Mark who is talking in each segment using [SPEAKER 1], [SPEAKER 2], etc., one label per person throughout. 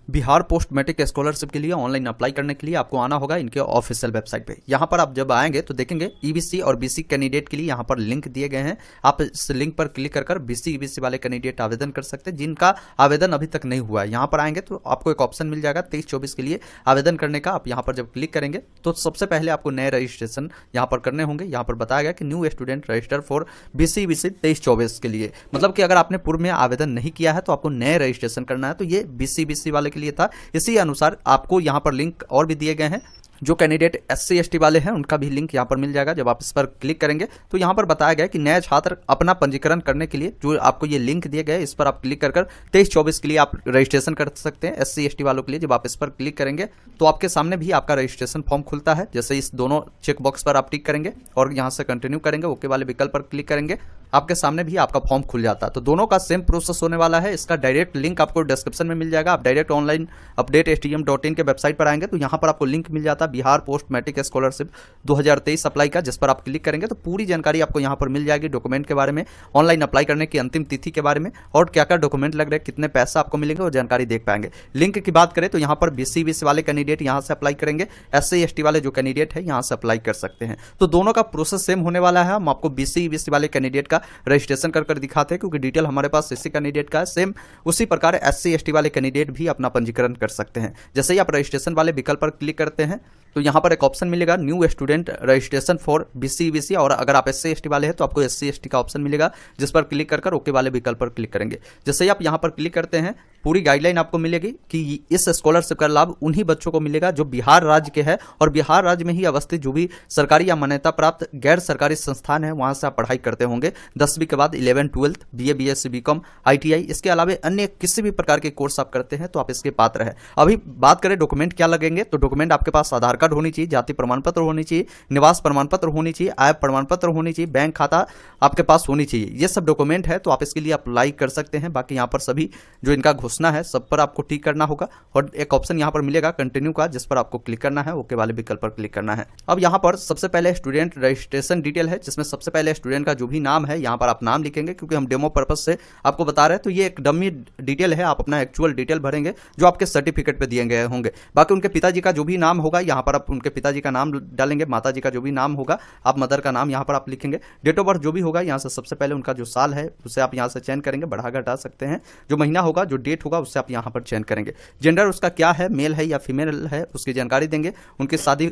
[SPEAKER 1] Bihar post matric scholarship के लिए online apply करने के लिए आपको आना होगा इनके ऑफिशियल वेबसाइट पे। यहाँ पर आप जब आएंगे तो देखेंगे ईबीसी और बीसी कैंडिडेट के लिए यहाँ पर लिंक दिए गए हैं। आप इस लिंक पर क्लिक कर बीसी ईबीसी वाले कैंडिडेट आवेदन कर सकते हैं जिनका आवेदन अभी तक नहीं हुआ है। यहाँ पर आएंगे तो आपको एक ऑप्शन मिल जाएगा 23-24 के लिए आवेदन करने का। आप यहाँ पर जब क्लिक करेंगे तो सबसे पहले आपको नए रजिस्ट्रेशन यहाँ पर करने होंगे। यहाँ पर बताया गया कि new student register for BC EBC 23-24 के लिए, मतलब कि अगर आपने पूर्व में आवेदन नहीं किया है तो आपको नए रजिस्ट्रेशन करना है। तो ये बीसी ईबीसी वाले के लिए था। इसी अनुसार आपको यहाँ पर लिंक और भी दिए गए हैं। जो कैंडिडेट SC ST वाले हैं उनका भी लिंक यहाँ पर मिल जाएगा। जब आप इस पर क्लिक करेंगे तो यहाँ पर बताया गया कि नए छात्र अपना पंजीकरण करने के लिए जो आपको ये लिंक दिए गए इस पर आप क्लिक कर 23-24 के लिए आप रजिस्ट्रेशन कर सकते हैं SC ST वालों के लिए। जब आप इस पर क्लिक करेंगे तो आपके सामने भी आपका रजिस्ट्रेशन फॉर्म खुलता है। जैसे इस दोनों चेक बॉक्स पर आप टिक करेंगे और यहाँ से कंटिन्यू करेंगे, ओके वाले विकल्प पर क्लिक करेंगे, आपके सामने भी आपका फॉर्म खुल जाता है। तो दोनों का सेम प्रोसेस होने वाला है। इसका डायरेक्ट लिंक आपको डिस्क्रिप्शन में मिल जाएगा। आप डायरेक्ट ऑनलाइन अपडेट stm.in के वेबसाइट पर आएंगे तो यहाँ पर आपको लिंक मिल जाता है Bihar post matric scholarship 2023 apply का, जिस पर आप क्लिक करेंगे तो पूरी जानकारी आपको यहाँ पर मिल जाएगी। डॉक्यूमेंट के बारे में, ऑनलाइन अप्लाई करने की अंतिम तिथि के बारे में और क्या क्या डॉक्यूमेंट लग रहे हैं, कितने पैसा आपको मिलेंगे और जानकारी देख पाएंगे। लिंक की बात करें तो यहाँ पर बीसी ईबीसी वाले कैंडिडेट यहाँ से अप्लाई करेंगे, SC ST वाले जो कैंडिडेट है यहाँ से अप्लाई कर सकते हैं। तो दोनों का प्रोसेस सेम होने वाला है। हम आपको बीसी ईबीसी वाले कैंडिडेट का रजिस्ट्रेशन कर दिखाते हैं क्योंकि डिटेल हमारे पास इसी कैंडिडेट का है। सेम उसी प्रकार SC ST वाले कैंडिडेट भी अपना पंजीकरण कर सकते हैं। जैसे ही आप रजिस्ट्रेशन वाले विकल्प पर क्लिक करते हैं तो यहाँ पर एक ऑप्शन मिलेगा new student registration for BC EBC, और अगर आप SC ST वाले हैं तो आपको SC ST का ऑप्शन मिलेगा जिस पर क्लिक कर ओके वाले विकल्प पर क्लिक करेंगे। जैसे ही आप यहाँ पर क्लिक करते हैं पूरी गाइडलाइन आपको मिलेगी कि इस स्कॉलरशिप का लाभ उन्हीं बच्चों को मिलेगा जो बिहार राज्य के हैं और बिहार राज्य में ही अवस्थित जो भी सरकारी या मान्यता प्राप्त गैर सरकारी संस्थान है वहां से आप पढ़ाई करते होंगे 10वीं के बाद 11-12 BA BSc BCom ITI, इसके अलावा अन्य किसी भी प्रकार के कोर्स आप करते हैं तो आप इसके पात्र हैं। अभी बात करें डॉक्यूमेंट क्या लगेंगे तो डॉक्यूमेंट आपके पास आधार कार्ड होनी चाहिए, जाति प्रमाण पत्र होनी चाहिए, निवास प्रमाण पत्र होनी चाहिए, आय प्रमाण पत्र होनी चाहिए, बैंक खाता आपके पास होनी चाहिए। ये सब डॉक्यूमेंट है तो आप इसके लिए अप्लाई कर सकते हैं। बाकी यहाँ पर सभी जो इनका घोषणा है सब पर आपको टिक करना होगा और एक ऑप्शन यहाँ पर मिलेगा कंटिन्यू का जिस पर आपको क्लिक करना है, ओके वाले विकल्प पर क्लिक करना है। अब यहाँ पर सबसे पहले स्टूडेंट रजिस्ट्रेशन डिटेल है जिसमें सबसे पहले स्टूडेंट का जो भी नाम है यहाँ पर आप नाम लिखेंगे क्योंकि हम डेमो पर्पज से आपको बता रहे हैं। तो ये एक डमी डिटेल है, आप अपना एक्चुअल डिटेल भरेंगे जो आपके सर्टिफिकेट पे दिए गए होंगे। बाकी उनके पिताजी का जो भी नाम होगा यहाँ पर आप उनके पिताजी का नाम डालेंगे, माता जी का जो भी नाम होगा आप मदर का नाम यहाँ पर आप लिखेंगे। डेट ऑफ बर्थ जो भी होगा यहाँ से सबसे पहले उनका जो साल है उसे आप यहाँ से चयन करेंगे, बढ़ा घटा सकते हैं। जो महीना होगा, जो डेट होगा उससे आप यहाँ पर चयन करेंगे। जेंडर उसका क्या है, मेल है या फीमेल है उसकी जानकारी देंगे। उनकी शादी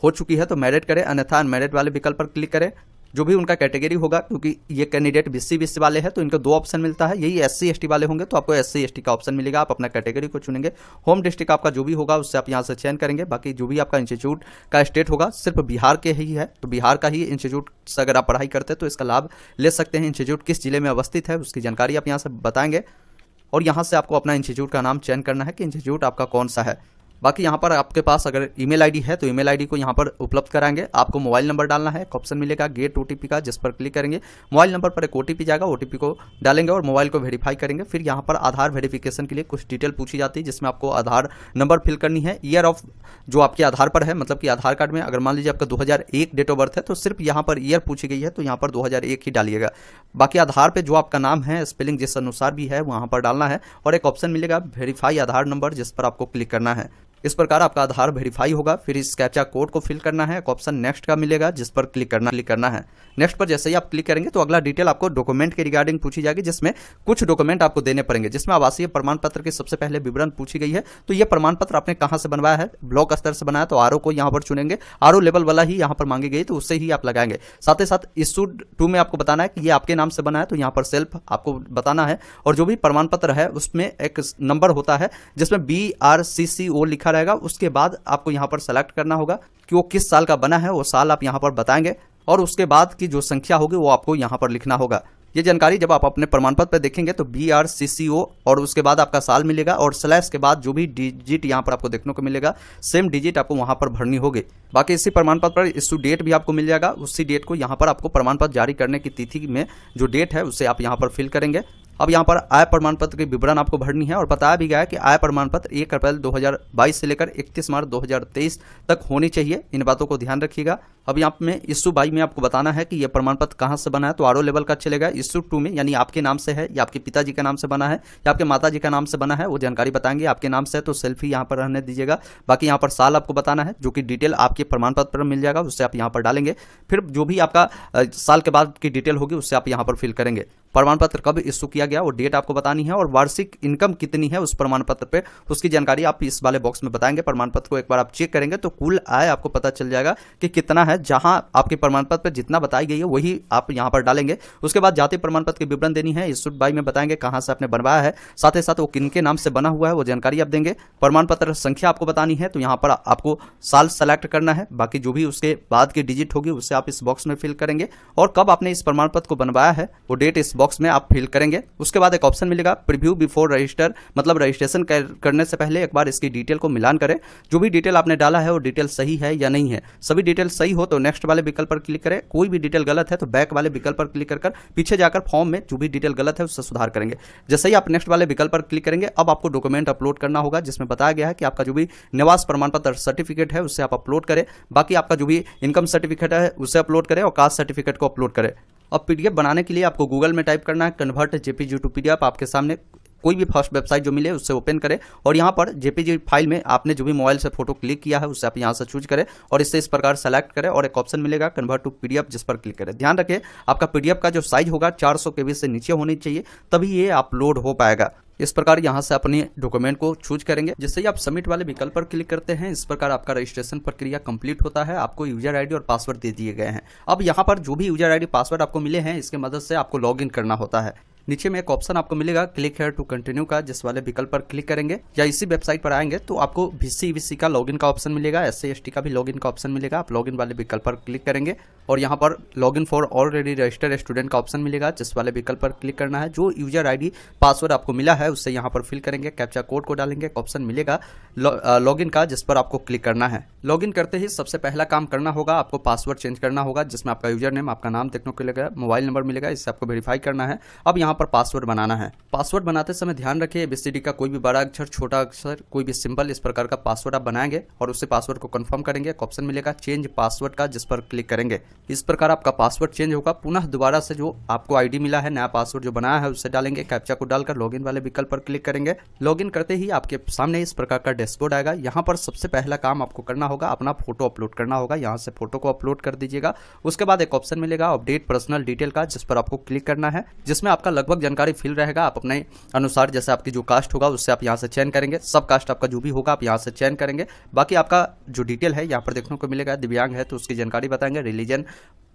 [SPEAKER 1] हो चुकी है तो मैरिड करें, अन्यथा अनमैरिड वाले विकल्प पर क्लिक करें। जो भी उनका कैटेगरी होगा, क्योंकि ये कैंडिडेट BC BC वाले हैं तो इनको 2 ऑप्शन मिलता है। यही SC ST वाले होंगे तो आपको SC ST का ऑप्शन मिलेगा, आप अपना कैटेगरी को चुनेंगे। होम डिस्ट्रिक्ट आपका जो भी होगा उससे आप यहाँ से चयन करेंगे। बाकी जो भी आपका इंस्टीट्यूट का स्टेट होगा सिर्फ बिहार के ही है तो बिहार का ही इंस्टीट्यूट से अगर आप पढ़ाई करते हैं तो इसका लाभ ले सकते हैं। इंस्टीट्यूट किस जिले में अवस्थित है उसकी जानकारी आप यहाँ से बताएंगे और यहाँ से आपको अपना इंस्टीट्यूट का नाम चयन करना है कि इंस्टीट्यूट आपका कौन सा है। बाकी यहाँ पर आपके पास अगर ईमेल आईडी है तो ईमेल आईडी को यहाँ पर उपलब्ध कराएंगे। आपको मोबाइल नंबर डालना है, एक ऑप्शन मिलेगा गेट OTP का जिस पर क्लिक करेंगे। मोबाइल नंबर पर एक OTP जाएगा, OTP को डालेंगे और मोबाइल को वेरीफाई करेंगे। फिर यहाँ पर आधार वेरिफिकेशन के लिए कुछ डिटेल पूछी जाती है जिसमें आपको आधार नंबर फिल करनी है। ईयर ऑफ जो आपके आधार पर है, मतलब कि आधार कार्ड में अगर मान लीजिए आपका 2001 डेट ऑफ बर्थ है तो सिर्फ यहाँ पर ईयर पूछी गई है तो यहाँ पर 2001 ही डालिएगा। बाकी आधार पर जो आपका नाम है स्पेलिंग जिस अनुसार भी है वहाँ पर डालना है और एक ऑप्शन मिलेगा वेरीफाई आधार नंबर जिस पर आपको क्लिक करना है। इस प्रकार आपका आधार वेरीफाई होगा। फिर इस कैप्चा कोड को फिल करना है, एक ऑप्शन नेक्स्ट का मिलेगा जिस पर क्लिक करना है। नेक्स्ट पर जैसे ही आप क्लिक करेंगे तो अगला डिटेल आपको डॉक्यूमेंट के रिगार्डिंग पूछी जाएगी जिसमें कुछ डॉक्यूमेंट आपको देने पड़ेंगे। जिसमें आवासीय प्रमाण पत्र की सबसे पहले विवरण पूछी गई है तो ये प्रमाण पत्र आपने कहाँ से बनवाया है, ब्लॉक स्तर से बनाया तो RO को यहाँ पर चुनेंगे, RO लेवल वाला ही यहाँ पर मांगी गई तो उससे ही आप लगाएंगे। साथ ही साथ इशूड टू में आपको बताना है कि ये आपके नाम से बना है तो यहाँ पर सेल्फ आपको बताना है और जो भी प्रमाण पत्र है उसमें एक नंबर होता है जिसमें BRCCO लिखा रहेगा। उसके बाद आपको यहाँ पर सेलेक्ट करना होगा कि वो किस साल का बना है, वो साल आप यहाँ पर बताएंगे और उसके बाद की जो संख्या होगी वो आपको यहाँ पर लिखना होगा। ये जानकारी जब आप अपने प्रमाण पत्र पर देखेंगे तो BRCCO और उसके बाद आपका साल मिलेगा और स्लैश के बाद जो भी डिजिट यहाँ पर आपको देखने को मिलेगा सेम डिजिट आपको वहाँ पर भरनी होगी। बाकी इसी प्रमाण पत्र पर इशू डेट भी आपको मिल जाएगा। उसी डेट को यहाँ पर आपको प्रमाण पत्र जारी करने की तिथि में जो डेट है उसे आप यहाँ पर फिल करेंगे। अब यहाँ पर आय प्रमाण पत्र की विवरण आपको भरनी है और बताया भी गया है कि आय प्रमाण पत्र 1 अप्रैल 2022 से लेकर 31 मार्च 2023 तक होनी चाहिए। इन बातों को ध्यान रखिएगा। अब यहाँ में इश्यू 22 में आपको बताना है कि यह प्रमाण पत्र कहाँ से बना है, तो आरओ लेवल का चलेगा। इश्यू 2 में यानी आपके नाम से है या आपके पिताजी के नाम से बना है या आपके माताजी का नाम से बना है, वो जानकारी बताएंगे। आपके नाम से है तो सेल्फी यहाँ पर रहने दीजिएगा। बाकी यहाँ पर साल आपको बताना है, जो कि डिटेल आपके प्रमाण पत्र पर मिल जाएगा, उससे आप यहाँ पर डालेंगे। फिर जो भी आपका साल के बाद की डिटेल होगी उससे आप यहाँ पर फिल करेंगे। प्रमाण पत्र कब इश्यू किया गया वो डेट आपको बतानी है और वार्षिक इनकम कितनी है उस प्रमाण पत्र पे, उसकी जानकारी आप इस वाले बॉक्स में बताएंगे। प्रमाण पत्र को एक बार आप चेक करेंगे तो कुल आय आपको पता चल जाएगा कि कितना है। जहां आपके प्रमाण पत्र पर जितना बताई गई है वही आप यहां पर डालेंगे। उसके बाद जाति प्रमाण पत्र की विवरण देनी है। इश्यू 22 में बताएंगे कहां से आपने बनवाया है, साथ ही साथ वो किनके नाम से बना हुआ है वो जानकारी आप देंगे। प्रमाण पत्र संख्या आपको बतानी है, तो यहाँ पर आपको साल सेलेक्ट करना है। बाकी जो भी उसके बाद की डिजिट होगी उससे आप इस बॉक्स में फिल करेंगे और कब आपने इस प्रमाण पत्र को बनवाया है वो डेट इस बॉक्स में आप फिल करेंगे। उसके बाद एक ऑप्शन मिलेगा प्रीव्यू बिफोर रजिस्टर, मतलब रजिस्ट्रेशन करने से पहले एक बार इसकी डिटेल को मिलान करें। जो भी डिटेल आपने डाला है वो डिटेल सही है या नहीं है। सभी डिटेल सही हो तो नेक्स्ट वाले विकल्प पर क्लिक करें। कोई भी डिटेल गलत है तो बैक वाले विकल्प पर क्लिक कर पीछे जाकर फॉर्म में जो भी डिटेल गलत है उससे सुधार करेंगे। जैसे ही आप नेक्स्ट वाले विकल्प पर क्लिक करेंगे अब आपको डॉक्यूमेंट अपलोड करना होगा, जिसमें बताया गया है कि आपका जो भी निवास प्रमाण पत्र सर्टिफिकेट है उससे आप अपलोड करें। बाकी आपका जो भी इनकम सर्टिफिकेट है उसे अपलोड करें और कास्ट सर्टिफिकेट को अपलोड करें। अब पीडीएफ बनाने के लिए आपको गूगल में टाइप करना है कन्वर्ट जेपीजी टू पीडीएफ। आपके सामने कोई भी फर्स्ट वेबसाइट जो मिले उससे ओपन करें और यहाँ पर जेपीजी फाइल में आपने जो भी मोबाइल से फोटो क्लिक किया है उससे आप यहाँ से चूज करें और इससे इस प्रकार सेलेक्ट करें और एक ऑप्शन मिलेगा कन्वर्ट टू पीडीएफ, जिस पर क्लिक करें। ध्यान रखें आपका पीडीएफ का जो साइज होगा 400 KB से नीचे होनी चाहिए, तभी ये अपलोड हो पाएगा। इस प्रकार यहाँ से अपने डॉक्यूमेंट को चूज करेंगे। जिससे ही आप सबमिट वाले विकल्प पर क्लिक करते हैं इस प्रकार आपका रजिस्ट्रेशन प्रक्रिया कंप्लीट होता है। आपको यूजर आईडी और पासवर्ड दे दिए गए हैं। अब यहाँ पर जो भी यूजर आईडी पासवर्ड आपको मिले हैं इसके मदद से आपको लॉगिन करना होता है। नीचे में एक ऑप्शन आपको मिलेगा क्लिक हेयर टू कंटिन्यू का, जिस वाले विकल्प पर क्लिक करेंगे या इसी वेबसाइट पर आएंगे तो आपको बीसी का लॉगिन का ऑप्शन मिलेगा, SC/ST का भी लॉगिन का ऑप्शन मिलेगा। आप लॉगिन वाले विकल्प पर क्लिक करेंगे और यहाँ पर login for already registered student का ऑप्शन मिलेगा, जिस वाले विकल्प पर क्लिक करना है। जो यूजर आईडी पासवर्ड आपको मिला है उससे यहाँ पर फिल करेंगे, कैप्चा कोड को डालेंगे, ऑप्शन मिलेगा लॉगिन का, जिस पर आपको क्लिक करना है। लॉगिन करते ही सबसे पहला काम करना होगा, आपको पासवर्ड चेंज करना होगा, जिसमें आपका यूजर नेम, आपका नाम देखने को मिलेगा, मोबाइल नंबर मिलेगा, इससे आपको वेरीफाई करना है। अब यहाँ पर पासवर्ड बनाना है। पासवर्ड बनाते समय ध्यान रखिए ABCD का कोई भी बड़ा अक्षर, छोटा अक्षर, कोई भी सिंबल, इस प्रकार का पासवर्ड आप बनाएंगे और उससे पासवर्ड को कंफर्म करेंगे। एक ऑप्शन मिलेगा चेंज पासवर्ड का, जिस पर क्लिक करेंगे। इस प्रकार आपका पासवर्ड चेंज होगा। पुनः दोबारा से जो आपको आईडी मिला है, नया पासवर्ड जो बनाया है उससे डालेंगे, कैप्चा को डालकर लॉगिन वाले विकल्प पर क्लिक करेंगे। लॉगिन करते ही आपके सामने इस प्रकार का डैशबोर्ड आएगा। यहाँ पर सबसे पहला काम आपको करना होगा, अपना फोटो अपलोड करना होगा। यहाँ से फोटो को अपलोड कर दीजिएगा। उसके बाद एक ऑप्शन मिलेगा अपडेट पर्सनल डिटेल का, जिस पर आपको क्लिक करना है, जिसमें आपका लगभग जानकारी फिल रहेगा। आप अपने अनुसार जैसे आपकी जो कास्ट होगा उससे आप यहाँ से चयन करेंगे। सब कास्ट आपका जो भी होगा आप यहाँ से चयन करेंगे। बाकी आपका जो डिटेल है यहाँ पर देखने को मिलेगा। दिव्यांग है तो उसकी जानकारी बताएंगे, रिलीजन,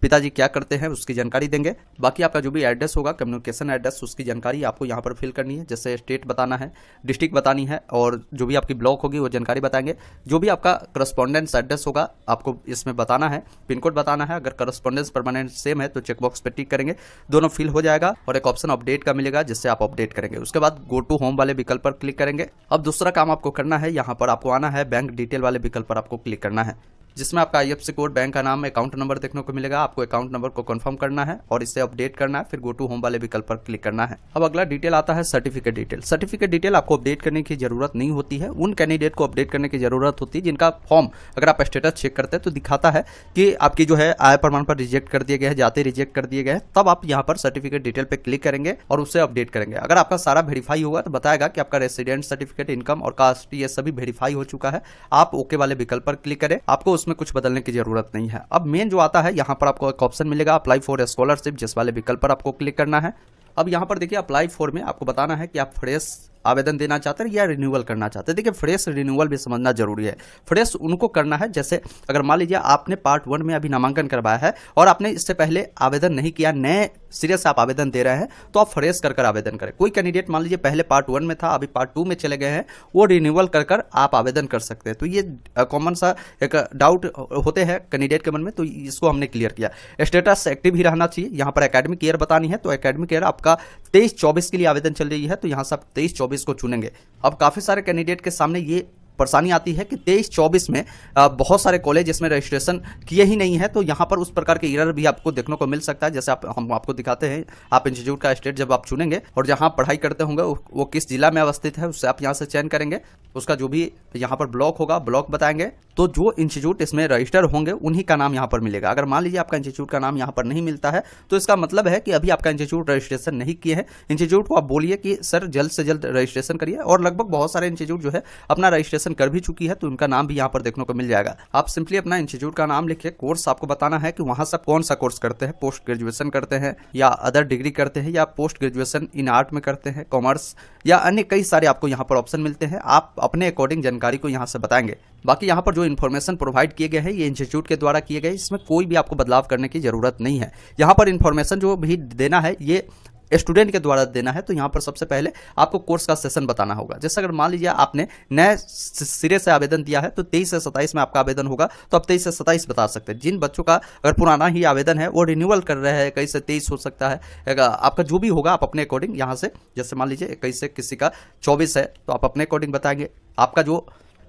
[SPEAKER 1] पिताजी क्या करते हैं उसकी जानकारी देंगे। बाकी आपका जो भी एड्रेस होगा, कम्युनिकेशन एड्रेस, उसकी जानकारी आपको यहाँ पर फिल करनी है। जैसे स्टेट बताना है, डिस्ट्रिक्ट बतानी है और जो भी आपकी ब्लॉक होगी वो जानकारी बताएंगे। जो भी आपका करस्पॉन्डेंस एड्रेस होगा आपको इसमें बताना है, पिन कोड बताना है। अगर करस्पॉन्डेंस परमानेंट सेम है तो चेकबॉक्स पे टिक करेंगे, दोनों फिल हो जाएगा और एक ऑप्शन अपडेट का मिलेगा, जिससे आप अपडेट करेंगे। उसके बाद गो टू होम वाले विकल्प पर क्लिक करेंगे। अब दूसरा काम आपको करना है, यहाँ पर आपको आना है बैंक डिटेल वाले विकल्प पर आपको क्लिक करना है, जिसमें आपका IFSC कोड, बैंक का नाम, अकाउंट नंबर देखने को मिलेगा। आपको अकाउंट नंबर को कंफर्म करना है और इसे अपडेट करना है। फिर गो टू होम वाले विकल्प पर क्लिक करना है। अब अगला डिटेल आता है सर्टिफिकेट डिटेल। सर्टिफिकेट डिटेल आपको अपडेट करने की जरूरत नहीं होती है, उन कैंडिडेट को अपडेट करने की जरूरत होती है जिनका फॉर्म अगर आप स्टेटस चेक करते हैं तो दिखाता है कि आपकी जो है आय प्रमाण पर रिजेक्ट कर दिए गए हैं, जाते रिजेक्ट कर दिए गए हैं। तब आप यहाँ पर सर्टिफिकेट डिटेल पे क्लिक करेंगे और उसे अपडेट करेंगे। अगर आपका सारा वेरीफाई होगा तो बताएगा कि आपका रेसिडेंट सर्टिफिकेट, इनकम और कास्ट ये सभी वेरीफाई हो चुका है। आप ओके वाले विकल्प पर क्लिक करें, आपको उसमें कुछ बदलने की जरूरत नहीं है। अब मेन जो आता है, यहाँ पर आपको एक ऑप्शन मिलेगा अप्लाई फॉर स्कॉलरशिप, जिस वाले विकल्प पर आपको क्लिक करना है। अब यहाँ पर देखिए अप्लाई फॉर में आपको बताना है कि आप फ्रेश आवेदन देना चाहते हैं या रिन्यूअल करना चाहते हैं। देखिए फ्रेश रिन्यूअल भी समझना जरूरी है। फ्रेश उनको करना है जैसे अगर मान लीजिए आपने पार्ट 1 में अभी नामांकन करवाया है और आपने इससे पहले आवेदन नहीं किया, नए सिरे से आप आवेदन दे रहे हैं, तो आप फ्रेश कर आवेदन करें। कोई कैंडिडेट मान लीजिए पहले पार्ट 1 में था, अभी पार्ट 2 में चले गए हैं, वो रिन्यूअल कर आप आवेदन कर सकते हैं। तो ये कॉमन सा एक डाउट होते हैं कैंडिडेट के मन में, तो इसको हमने क्लियर किया। स्टेटस एक्टिव ही रहना चाहिए। यहाँ पर एकेडमिक ईयर बतानी है, तो एकेडमिक ईयर आपका 23-24 के लिए आवेदन चल रही है, तो यहाँ से आप 23-24 को चुनेंगे। अब काफी सारे कैंडिडेट के सामने ये परेशानी आती है कि 23-24 में बहुत सारे कॉलेज इसमें रजिस्ट्रेशन किए ही नहीं है, तो यहाँ पर उस प्रकार के एरर भी आपको देखने को मिल सकता है। जैसे हम आपको दिखाते हैं, आप इंस्टीट्यूट का स्टेट जब आप चुनेंगे और जहाँ पढ़ाई करते होंगे वो किस जिला में अवस्थित है उससे आप यहाँ से चयन करेंगे, उसका जो भी यहाँ पर ब्लॉक होगा ब्लॉक बताएंगे, तो जो इंस्टीट्यूट इसमें रजिस्टर होंगे उन्हीं का नाम यहाँ पर मिलेगा। अगर मान लीजिए आपका इंस्टीट्यूट का नाम यहाँ पर नहीं मिलता है तो इसका मतलब है कि अभी आपका इंस्टीट्यूट रजिस्ट्रेशन नहीं किए हैं। इंस्टीट्यूट को आप बोलिए कि सर जल्द से जल्द रजिस्ट्रेशन करिए, और लगभग बहुत सारे इंस्टीट्यूट जो है अपना रजिस्ट्रेशन कर भी चुकी है, तो उनका नाम भी यहाँ पर देखने को मिल जाएगा। आप सिंपली अपना इंस्टीट्यूट का नाम लिखिए, कोर्स आपको बताना है कि वहाँ से कौन सा कोर्स करते हैं, पोस्ट ग्रेजुएशन करते हैं या अदर डिग्री करते हैं या पोस्ट ग्रेजुएशन इन आर्ट में करते हैं, कॉमर्स या अन्य कई सारे आपको यहाँ पर ऑप्शन मिलते हैं। आप अपने अकॉर्डिंग जानकारी को यहाँ से बताएंगे। बाकी यहाँ पर जो इन्फॉर्मेशन प्रोवाइड किए गए हैं ये इंस्टीट्यूट के द्वारा किए गए, इसमें कोई भी आपको बदलाव करने की जरूरत नहीं है। यहाँ पर इन्फॉर्मेशन जो भी देना है ये स्टूडेंट के द्वारा देना है, तो यहाँ पर सबसे पहले आपको कोर्स का सेशन बताना होगा। जैसे अगर मान लीजिए आपने नए सिरे से आवेदन दिया है तो 23 से 27 में आपका आवेदन होगा, तो आप 23 से 27 बता सकते हैं। जिन बच्चों का अगर पुराना ही आवेदन है वो रिन्यूअल कर रहे हैं, 21 से 23 हो सकता है, आपका जो भी होगा आप अपने अकॉर्डिंग यहाँ से, जैसे मान लीजिए 21 से किसी का 24 है तो आप अपने अकॉर्डिंग बताएंगे। आपका जो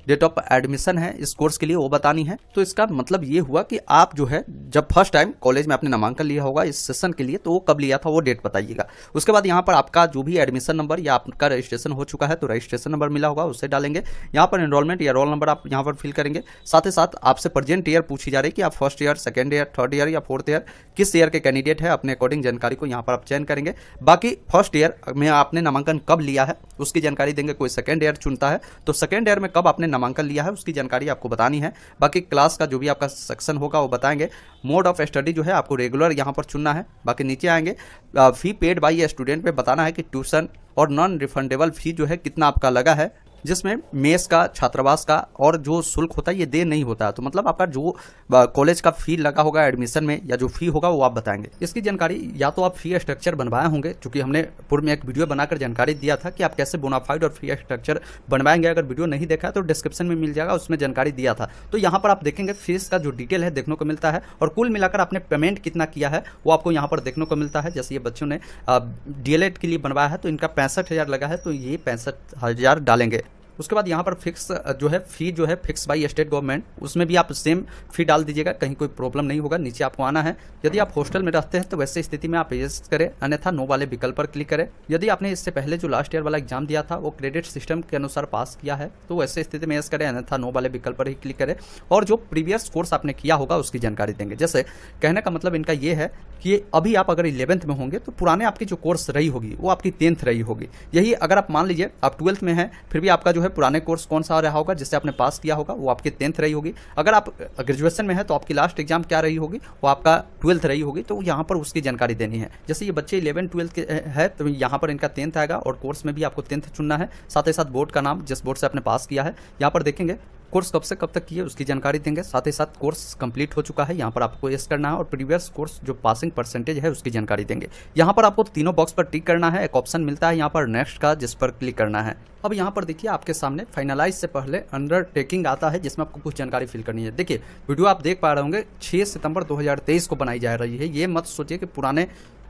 [SPEAKER 1] डेट ऑफ एडमिशन है इस कोर्स के लिए वो बतानी है। तो इसका मतलब ये हुआ कि आप जो है जब फर्स्ट टाइम कॉलेज में आपने नामांकन लिया होगा इस सेशन के लिए तो वो कब लिया था वो डेट बताइएगा। उसके बाद यहाँ पर आपका जो भी एडमिशन नंबर या आपका रजिस्ट्रेशन हो चुका है तो रजिस्ट्रेशन नंबर मिला होगा उसे डालेंगे। यहाँ पर एनरोलमेंट या रोल नंबर आप यहाँ पर फिल करेंगे। साथ ही साथ आपसे प्रेजेंट ईयर पूछी जा रही है कि आप first year, second year, third year या फोर्थ ईयर किस ईयर के कैंडिडेट है, अपने अकॉर्डिंग जानकारी को यहाँ पर आप चयन करेंगे। बाकी फर्स्ट ईयर में आपने नामांकन कब लिया है उसकी जानकारी देंगे। कोई सेकेंड ईयर चुनता है तो सेकेंड ईयर में कब आपने नामांकन लिया है उसकी जानकारी आपको बतानी है। बाकी क्लास का जो भी आपका सेक्शन होगा वो बताएंगे। मोड ऑफ स्टडी जो है आपको रेगुलर यहाँ पर चुनना है। बाकी नीचे आएंगे fee paid by a student पे बताना है कि ट्यूशन और नॉन रिफंडेबल फी जो है कितना आपका लगा है, जिसमें मेस का, छात्रावास का और जो शुल्क होता है ये देर नहीं होता है। तो मतलब आपका जो कॉलेज का फी लगा होगा एडमिशन में या जो फी होगा वो आप बताएंगे। इसकी जानकारी या तो आप फी स्ट्रक्चर बनवाए होंगे, क्योंकि हमने पूर्व में एक वीडियो बनाकर जानकारी दिया था कि आप कैसे बोनाफाइड और फी स्ट्रक्चर बनवाएंगे। अगर वीडियो नहीं देखा है तो डिस्क्रिप्शन में मिल जाएगा, उसमें जानकारी दिया था। तो यहाँ पर आप देखेंगे फीस का जो डिटेल है देखने को मिलता है और कुल मिलाकर आपने पेमेंट कितना किया है वो आपको यहाँ पर देखने को मिलता है। जैसे ये बच्चों ने DLED के लिए बनवाया है तो इनका 65,000 लगा है, तो ये 65,000 डालेंगे। उसके बाद यहाँ पर फिक्स जो है फी जो है फिक्स बाई स्टेट गवर्नमेंट, उसमें भी आप सेम फी डाल दीजिएगा, कहीं कोई प्रॉब्लम नहीं होगा। नीचे आपको आना है। यदि आप हॉस्टल में रहते हैं तो वैसे स्थिति में आप यस करें, अन्यथा नो वाले विकल्प पर क्लिक करें। यदि आपने इससे पहले जो लास्ट ईयर वाला एग्जाम दिया था वो क्रेडिट सिस्टम के अनुसार पास किया है तो वैसे स्थिति में यस करें, अन्यथा नो वाले विकल्प पर ही क्लिक करें। और जो प्रीवियस कोर्स आपने किया होगा उसकी जानकारी देंगे। जैसे कहने का मतलब इनका ये है कि अभी आप अगर 11th में होंगे तो पुराने आपकी जो कोर्स रही होगी वो आपकी 10th रही होगी। यही अगर आप मान लीजिए आप 12th में हैं फिर भी आपका जो है पुराने कोर्स कौन सा रहा होगा जिससे आपने पास किया होगा वो आपकी 10th रही होगी। अगर आप ग्रेजुएशन में है तो आपकी लास्ट एग्जाम क्या रही होगी वो आपका 12th रही होगी, तो यहाँ पर उसकी जानकारी देनी है। जैसे ये बच्चे 11 12 के है तो यहाँ पर इनका 10th आएगा और कोर्स में भी आपको 10th चुनना है। साथ ही साथ बोर्ड का नाम जिस बोर्ड से आपने पास किया है, यहाँ पर देखेंगे कोर्स कब से कब तक किए उसकी जानकारी देंगे। साथ ही साथ कोर्स कंप्लीट हो चुका है यहाँ पर आपको यस करना है और प्रीवियस कोर्स जो पासिंग परसेंटेज है उसकी जानकारी देंगे। यहाँ पर आपको तीनों बॉक्स पर टिक करना है। एक ऑप्शन मिलता है यहाँ पर नेक्स्ट का जिस पर क्लिक करना है। अब यहाँ पर देखिए आपके सामने फाइनलाइज से पहले अंडरटेकिंग आता है जिसमें आपको कुछ जानकारी फिल करनी है। देखिए वीडियो आप देख पा रहे होंगे 6 सितंबर 2023 को बनाई जा रही है। ये मत सोचिए कि पुराने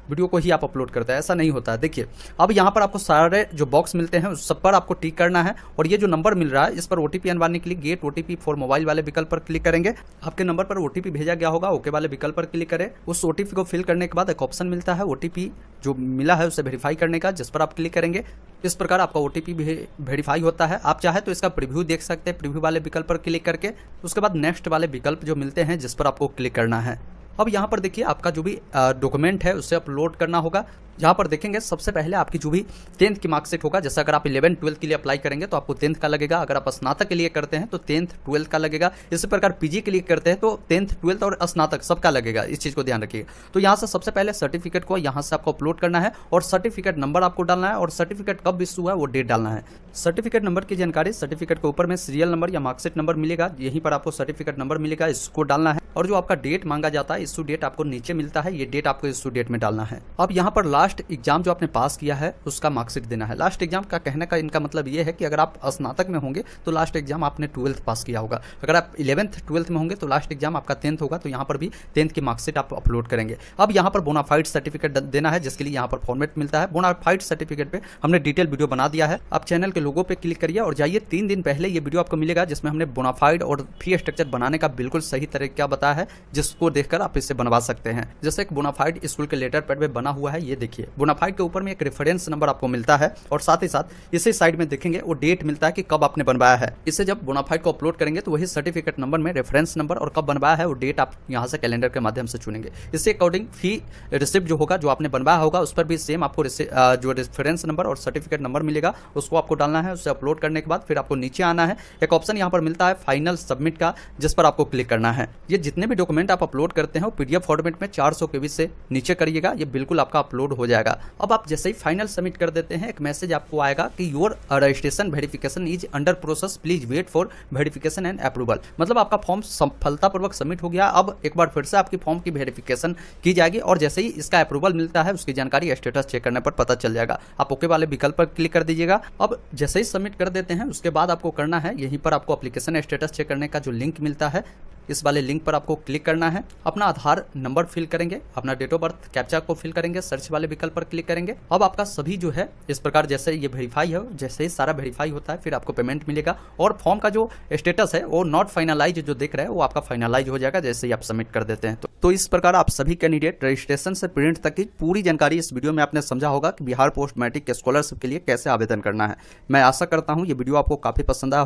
[SPEAKER 1] वीडियो को ही आप अपलोड करते हैं, ऐसा नहीं होता है। देखिए अब यहाँ पर आपको सारे जो बॉक्स मिलते हैं उस सब पर आपको टिक करना है और ये जो नंबर मिल रहा है इस पर OTP अनवारने के लिए गेट OTP फॉर मोबाइल वाले विकल्प पर क्लिक करेंगे। आपके नंबर पर OTP भेजा गया होगा, ओके वाले विकल्प पर क्लिक करें। उस OTP को फिल करने के बाद एक ऑप्शन मिलता है OTP जो मिला है उसे वेरीफाई करने का, जिस पर आप क्लिक करेंगे। इस प्रकार आपका OTP भी वेरीफाई होता है। आप चाहे तो इसका प्रीव्यू देख सकते हैं प्रीव्यू वाले विकल्प पर क्लिक करके। उसके बाद नेक्स्ट वाले विकल्प जो मिलते हैं जिस पर आपको क्लिक करना है। अब यहाँ पर देखिए आपका जो भी डॉक्यूमेंट है उसे अपलोड करना होगा। यहाँ पर देखेंगे सबसे पहले आपकी जो भी 10th की मार्कशीट होगा। जैसे अगर आप 11 12 के लिए अप्लाई करेंगे तो आपको 10th का लगेगा। अगर आप स्नातक के लिए करते हैं तो 10th 12th का लगेगा। इसी प्रकार PG के लिए करते हैं तो 10th 12th और स्नातक सबका लगेगा। इस चीज़ को ध्यान रखिएगा। तो यहाँ से सबसे पहले सर्टिफिकेट को यहाँ से आपको अपलोड करना है और सर्टिफिकेट नंबर आपको डालना है और सर्टिफिकेट कब इशू है वो डेट डालना है। सर्टिफिकेट नंबर की जानकारी सर्टिफिकेट के ऊपर में सीरियल नंबर या मार्कशीट नंबर मिलेगा, यहीं पर आपको सर्टिफिकेट नंबर मिलेगा, इसको डालना है। और जो आपका डेट मांगा जाता है इशू डेट आपको नीचे मिलता है, ये डेट आपको इशू डेट में डालना है। अब यहाँ पर लास्ट एग्जाम जो आपने पास किया है उसका मार्कशीट देना है। लास्ट एग्जाम का कहने का इनका मतलब ये है कि अगर आप स्नातक में होंगे तो लास्ट एग्जाम आपने 12th पास किया होगा, अगर आप 11th 12th में होंगे तो लास्ट एग्जाम आपका 10th होगा, तो यहाँ पर भी 10th की मार्कशीट आप अपलोड करेंगे। अब यहाँ पर बोनाफाइड सर्टिफिकेट देना है, जिसके लिए यहाँ पर फॉर्मेट मिलता है। बोनाफाइड सर्टिफिकेट पे हमने डिटेल वीडियो बना दिया है, आप चैनल के लोगो पे क्लिक करिए और जाइए। 3 दिन पहले ये वीडियो आपको मिलेगा जिसमें हमने बोनाफाइड और फी स्ट्रक्चर बनाने का बिल्कुल सही तरीका बताया है, जिसको देखकर आप इससे बनवा सकते हैं। जैसे एक बोनाफाइड स्कूल के लेटर पैड में बना हुआ है, ये देखिए बोनाफाइड के ऊपर में एक रेफरेंस नंबर आपको मिलता है और साथ ही साथ इसी साइड में देखेंगे वो डेट मिलता है कि कब आपने बनवाया है। इसे जब बोनाफाइड को अपलोड करेंगे तो वही सर्टिफिकेट नंबर में रेफरेंस नंबर और कब बनवाया है वो डेट आप यहाँ से कैलेंडर के माध्यम से चुनेंगे। इससे अकॉर्डिंग फी रिसिप्ट जो होगा, जो आपने बनवाया होगा, उस पर भी सेम आपको जो रेफरेंस नंबर और सर्टिफिकेट नंबर मिलेगा उसको आपको डालना है। उसे अपलोड करने के बाद फिर आपको नीचे आना है, एक ऑप्शन यहाँ पर मिलता है फाइनल सबमिट का, जिस पर आपको क्लिक करना है। ये जितने भी डॉक्यूमेंट आप अपलोड करते हैं वो पीडीएफ फॉर्मेट में 400 KB से नीचे करिएगा, ये बिल्कुल आपका अपलोड हो जाएगा। अब आप जैसे ही फाइनल सबमिट कर देते हैं एक मैसेज आपको आएगा कि your registration verification is under process, please wait for verification and approval. मतलब आपका फॉर्म सफलतापूर्वक सबमिट हो गया। अब एक बार फिर से आपकी फॉर्म की वेरिफिकेशन की जाएगी और जैसे ही इसका अप्रूवल मिलता है उसकी जानकारी स्टेटस चेक करने पर पता चल जाएगा। आप ओके वाले विकल्प पर क्लिक कर दीजिएगा। अब जैसे ही सबमिट कर देते हैं उसके बाद आपको करना है, यहीं पर आपको एप्लीकेशन स्टेटस चेक करने का जो लिंक मिलता है इस वाले लिंक पर आपको क्लिक करना है। अपना आधार नंबर फिल करेंगे, अपना डेट ऑफ बर्थ कैप्चा को फिल करेंगे, सर्च वाले विकल्प पर क्लिक करेंगे। अब आपका सभी जो है इस प्रकार जैसे ये वेरीफाई है, जैसे ही सारा वेरीफाई होता है फिर आपको पेमेंट मिलेगा और फॉर्म का जो स्टेटस है वो नॉट फाइनलाइज जो दिख रहा है वो आपका फाइनलाइज हो जाएगा जैसे ही आप सबमिट कर देते हैं। तो इस प्रकार आप सभी कैंडिडेट रजिस्ट्रेशन से प्रिंट तक की पूरी जानकारी इस वीडियो में आपने समझा होगा कि बिहार पोस्ट मैट्रिक स्कॉलरशिप के लिए कैसे आवेदन करना है। मैं आशा करता हूँ ये वीडियो आपको काफी पसंद आया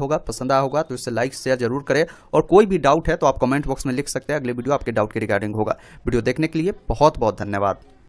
[SPEAKER 1] होगा तो इसे लाइक शेयर जरूर करें और कोई भी डाउट है तो आप कमेंट बॉक्स में लिख सकते हैं, अगले वीडियो आपके डाउट के रिगार्डिंग होगा। वीडियो देखने के लिए बहुत बहुत धन्यवाद।